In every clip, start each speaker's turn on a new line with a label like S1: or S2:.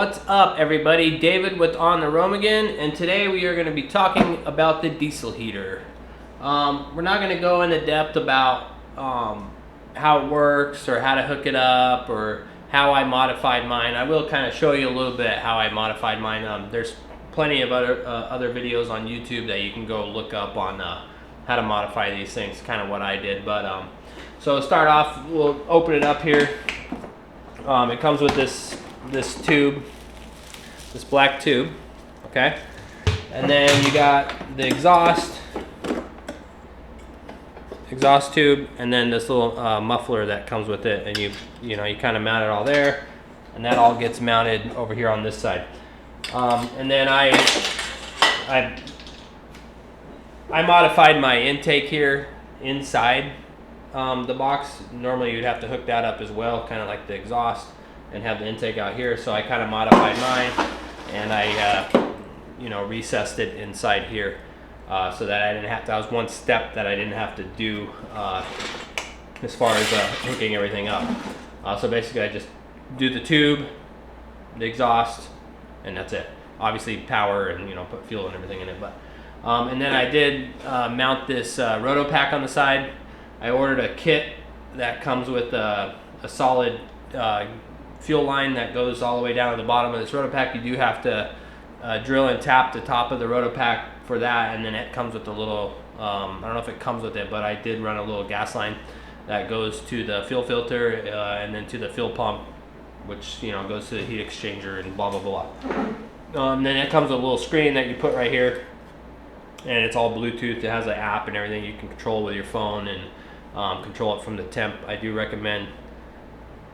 S1: What's up, everybody? David with On the Roam again, and today we are going to be talking about the diesel heater. We're not going to go into depth about how it works or how to hook it up or how I modified mine. I will kind of show you a little bit how I modified mine. There's plenty of other videos on YouTube that you can go look up on how to modify these things, kind of what I did. But so to start off, we'll open it up here. It comes with this tube, this black tube, okay? And then you got the exhaust tube, and then this little muffler that comes with it, and you kind of mount it all there, and that all gets mounted over here on this side. And then I modified my intake here inside the box. Normally you'd have to hook that up as well, kind of like the exhaust, and have the intake out here. So I kind of modified mine, and I recessed it inside here so that I didn't have to. That was one step that I didn't have to do as far as hooking everything up. So basically I just do the tube, the exhaust, and that's it. Obviously power and put fuel and everything in it, but and then I did mount this Rotopack on the side. I ordered a kit that comes with a solid fuel line that goes all the way down to the bottom of this Rotopack. You do have to drill and tap the top of the Rotopack for that, and then it comes with a little, I don't know if it comes with it, but I did run a little gas line that goes to the fuel filter and then to the fuel pump, which goes to the heat exchanger and blah blah blah. Then it comes with a little screen that you put right here, and it's all Bluetooth. It has an app and everything you can control with your phone and control it from the temp. I do recommend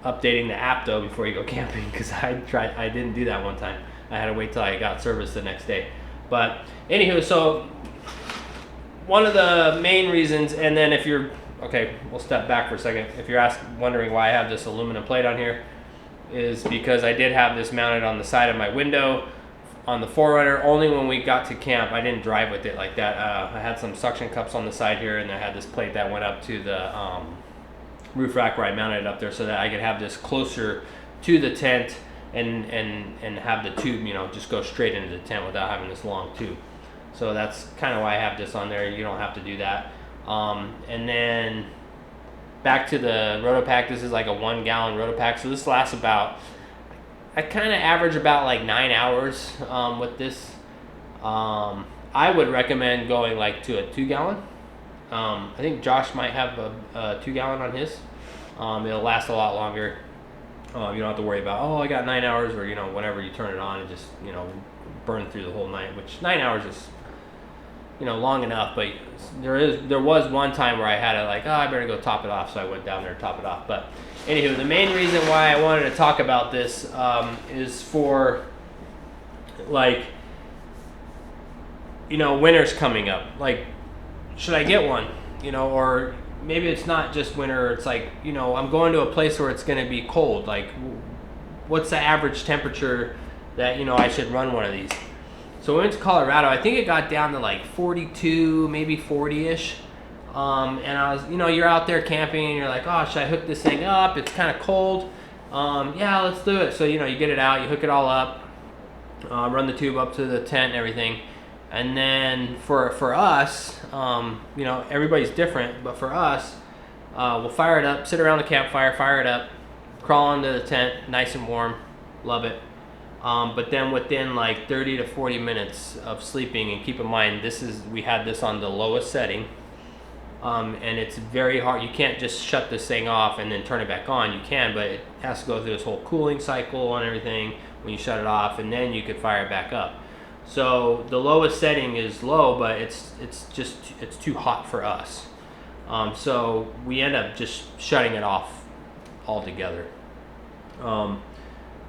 S1: updating the app though before you go camping, because I didn't do that one time. I had to wait till I got service the next day. But anywho, so one of the main reasons, and then if you're we'll step back for a second. If you're wondering why I have this aluminum plate on here, is because I did have this mounted on the side of my window on the 4Runner. Only when we got to camp. I didn't drive with it like that. I had some suction cups on the side here, and I had this plate that went up to the roof rack where I mounted it up there so that I could have this closer to the tent and have the tube just go straight into the tent without having this long tube. So that's kind of why I have this on there. You don't have to do that. And then back to the Rotopack. This is like a 1 gallon Rotopack, so this lasts about, I kind of average about like 9 hours with this. I would recommend going like to a 2 gallon. I think Josh might have a 2 gallon on his. It'll last a lot longer. You don't have to worry about, I got 9 hours, or whenever you turn it on and just burn through the whole night, which 9 hours is long enough. But there was one time where I had to I better go top it off, so I went down there to top it off. But anywho, the main reason why I wanted to talk about this is for winter's coming up. Should I get one? Or maybe it's not just winter. It's I'm going to a place where it's going to be cold. What's the average temperature that I should run one of these? So we went to Colorado. I think it got down to 42, maybe 40-ish. And I was, you're out there camping and you're like, should I hook this thing up? It's kind of cold. Yeah, let's do it. So you get it out, you hook it all up, run the tube up to the tent and everything. And then for us, everybody's different, but for us, we'll fire it up, sit around the campfire, fire it up, crawl into the tent, nice and warm, love it. But then within 30 to 40 minutes of sleeping, and keep in mind, we had this on the lowest setting, and it's very hard. You can't just shut this thing off and then turn it back on. You can, but it has to go through this whole cooling cycle and everything when you shut it off, and then you could fire it back up. So the lowest setting is low, but it's too hot for us. So we end up just shutting it off altogether.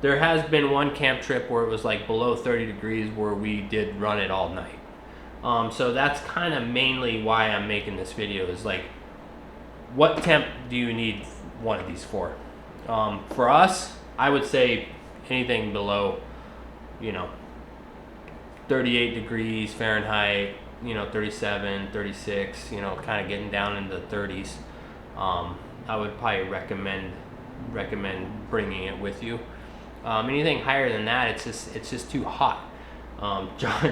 S1: There has been one camp trip where it was below 30 degrees where we did run it all night. So that's kind of mainly why I'm making this video, is what temp do you need one of these for? For us, I would say anything below 38 degrees Fahrenheit, 37, 36, kind of getting down into the 30s. I would probably recommend bringing it with you. Anything higher than that, it's just too hot.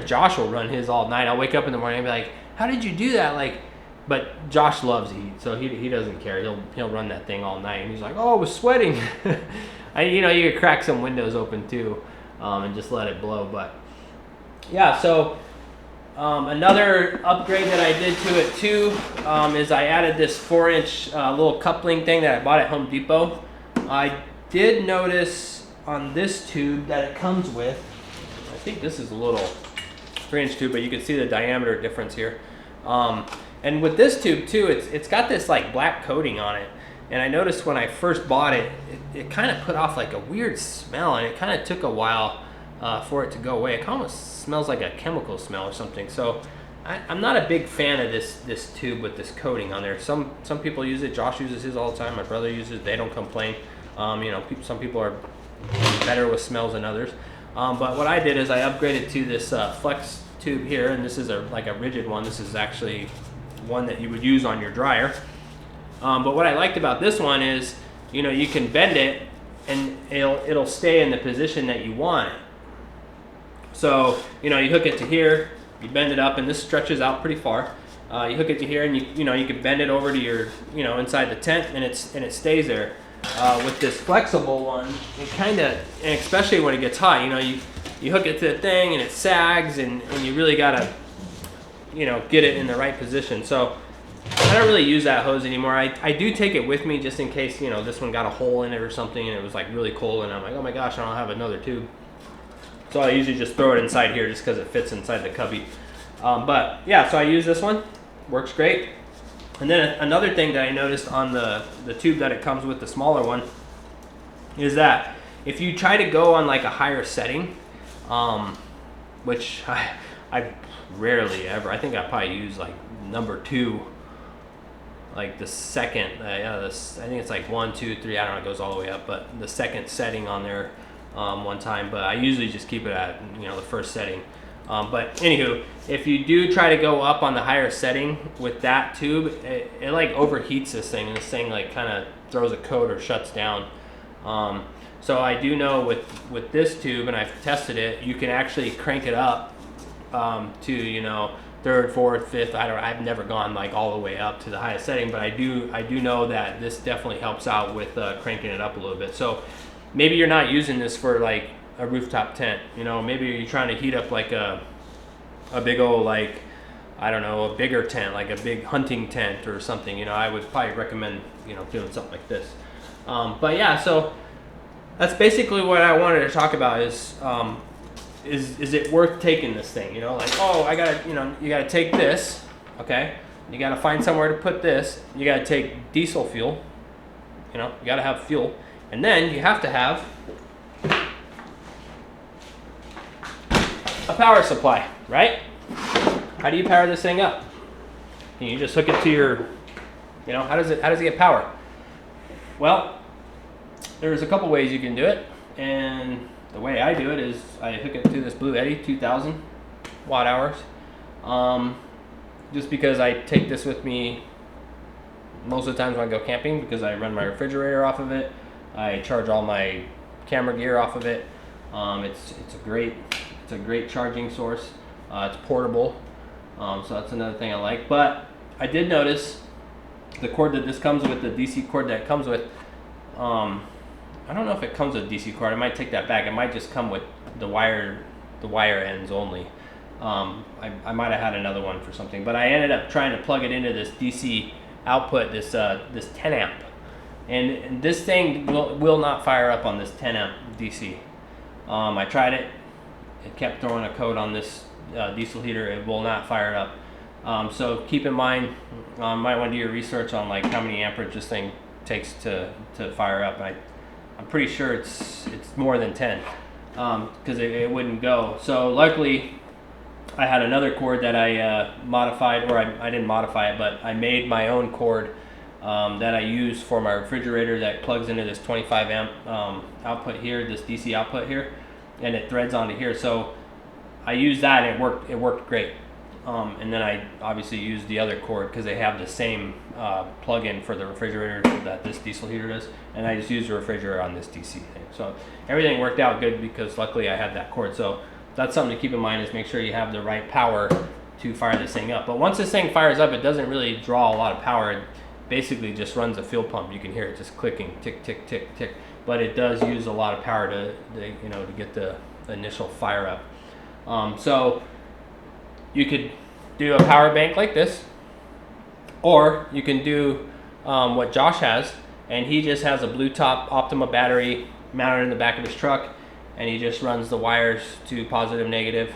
S1: Josh will run his all night. I'll wake up in the morning and be like, "How did you do that?" Like, but Josh loves heat, so he doesn't care. He'll run that thing all night, and he's like, "Oh, I was sweating." You could crack some windows open too, and just let it blow. But yeah, so another upgrade that I did to it too is I added this 4-inch little coupling thing that I bought at Home Depot. I did notice on this tube that it comes with, I think this is a little 3-inch tube, but you can see the diameter difference here. And with this tube too, it's got this like black coating on it. And I noticed when I first bought it, it kind of put off like a weird smell, and it kind of took a while for it to go away. It almost smells like a chemical smell or something. So I'm not a big fan of this tube with this coating on there. Some people use it. Josh uses his all the time. My brother uses it. They don't complain. Some people are better with smells than others. But what I did is I upgraded to this flex tube here, and this is like a rigid one. This is actually one that you would use on your dryer. But what I liked about this one is, you can bend it and it'll stay in the position that you want it. So, you hook it to here, you bend it up, and this stretches out pretty far. You hook it to here, and you can bend it over to your, inside the tent, and it stays there. With this flexible one, it kind of, and especially when it gets hot, you hook it to the thing and it sags, and you really gotta, get it in the right position. So I don't really use that hose anymore. I do take it with me just in case, this one got a hole in it or something, and it was like really cold, and I'm like, oh my gosh, I don't have another tube. So I usually just throw it inside here just because it fits inside the cubby. But yeah, so I use this one. Works great. And then another thing that I noticed on the tube that it comes with, the smaller one, is that if you try to go on like a higher setting, which I rarely ever, I think I probably use like number 2, like the second, I think it's like 1, 2, 3, I don't know, it goes all the way up, but the second setting on there one time, but I usually just keep it at, the first setting. But anywho, if you do try to go up on the higher setting with that tube, it like overheats this thing, and this thing like kind of throws a coat or shuts down. So I do know with this tube, and I've tested it, you can actually crank it up to 3rd, 4th, 5th. I've never gone like all the way up to the highest setting, but I do know that this definitely helps out with cranking it up a little bit. So maybe you're not using this for like a rooftop tent, maybe you're trying to heat up like a big old, like, I don't know, a bigger tent, like a big hunting tent or something. I would probably recommend doing something like this. But yeah, so that's basically what I wanted to talk about is it worth taking this thing? Like, oh, I gotta, you gotta take this, okay, you gotta find somewhere to put this, you gotta take diesel fuel, you gotta have fuel, and then you have to have a power supply, right? How do you power this thing up? Can you just hook it to your, how does it get power? Well, there's a couple ways you can do it, and the way I do it is I hook it to this Blue Eddy 2000 watt hours, just because I take this with me most of the times when I go camping, because I run my refrigerator off of it, I charge all my camera gear off of it. It's a great charging source. It's portable, so that's another thing I like. But I did notice the cord that this comes with, the DC cord that it comes with, I don't know if it comes with DC cord. I might take that back. It might just come with the wire ends only. I might have had another one for something, but I ended up trying to plug it into this DC output, this 10 amp, and this thing will not fire up on this 10 amp DC. I tried it. It kept throwing a code on this diesel heater. It will not fire up. So keep in mind, might want to do your research on like how many amperage this thing takes to fire up. I'm pretty sure it's more than 10, because it wouldn't go. So luckily, I had another cord that I modified, or I didn't modify it, but I made my own cord that I use for my refrigerator that plugs into this 25 amp output here, this DC output here, and it threads onto here. So I used that, and it worked great. And then I obviously used the other cord because they have the same plug-in for the refrigerator that this diesel heater does, and I just used the refrigerator on this DC thing. So everything worked out good because luckily I had that cord. So that's something to keep in mind, is make sure you have the right power to fire this thing up. But once this thing fires up, it doesn't really draw a lot of power. It basically just runs a fuel pump. You can hear it just clicking, tick, tick, tick, tick. But it does use a lot of power to get the initial fire up. So you could do a power bank like this, or you can do what Josh has, and he just has a Blue Top Optima battery mounted in the back of his truck, and he just runs the wires to positive, negative,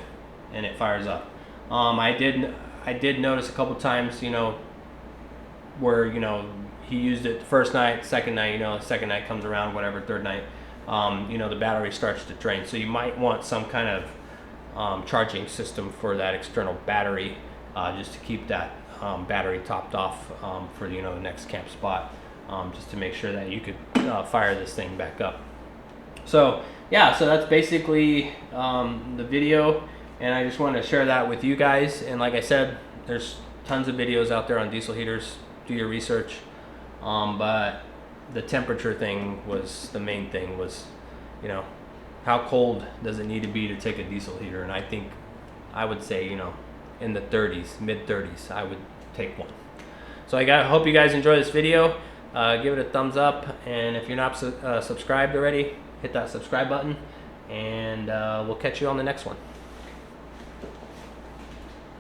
S1: and it fires up. I did notice a couple times, where he used it the first night, second night, second night comes around, whatever, third night, the battery starts to drain. So you might want some kind of charging system for that external battery, just to keep that battery topped off for the next camp spot, just to make sure that you could fire this thing back up. So yeah, so that's basically the video, and I just wanted to share that with you guys. And like I said, there's tons of videos out there on diesel heaters. Do your research. But the temperature thing was the main thing, was how cold does it need to be to take a diesel heater? And I would say in the 30s, mid 30s, I would take one. So I hope you guys enjoy this video. Give it a thumbs up, and if you're not subscribed already, hit that subscribe button, and we'll catch you on the next one.